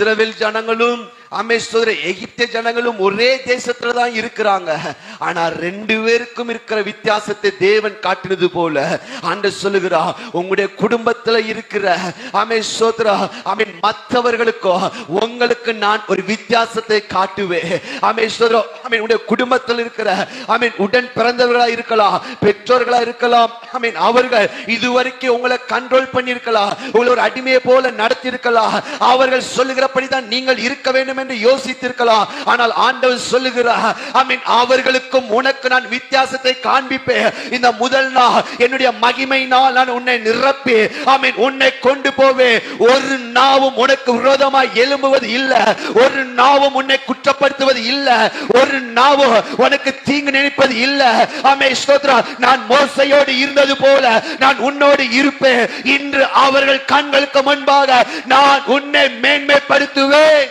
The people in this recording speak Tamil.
இஸ்ரவேல் ஜனங்களும் எகிப்திய ஜனங்களும் ஒரே தேசத்துல தான் இருக்கிறாங்க. ஆனா ரெண்டு பேருக்கும் இருக்கிற வித்தியாசத்தை தேவன் காட்டினது போல ஆண்டவர் சொல்லுகிறா, உங்களுடைய குடும்பத்துல இருக்கிற மற்றவர்களுக்கோ உங்களுக்கு நான் ஒரு வித்தியாசத்தை காட்டுவேன். உடைய குடும்பத்தில் இருக்கிற உடன் பிறந்தவர்களா இருக்கலாம், பெற்றோர்களா இருக்கலாம், அவர்கள் இதுவரைக்கும் உங்களை கண்ட்ரோல் பண்ணி இருக்கலாம், உங்களை ஒரு அடிமையை போல நடத்தி இருக்கலாம், அவர்கள் சொல்லுகிறபடிதான் நீங்கள் இருக்க வேண்டும் என்று யோசித்திருக்கலாம். ஆனால் ஆண்டவர் சொல்லுகிறார், அவர்களுக்கும் உனக்கு நான் வித்தியாசத்தை காண்பிப்பேன். இந்த முதல் நாள் என்னுடைய மகிமையினால் நான் உன்னை நிரப்பி உன்னை கொண்டு போவேன். ஒரு நாவும் உனக்கு விரோதமாய் எழும்புவது இல்ல, ஒரு நாவும் உன்னை குற்றப்படுத்துவது இல்ல, ஒரு நாவும் உனக்கு தீங்கு நினைப்பது இல்ல. நான் மோசையோடு இருந்தது போல நான் உன்னோடு இருப்பேன். இன்று அவர்கள் கண்களுக்கு முன்பாக நான் உன்னை மேன்மைப்படுத்துவேன்.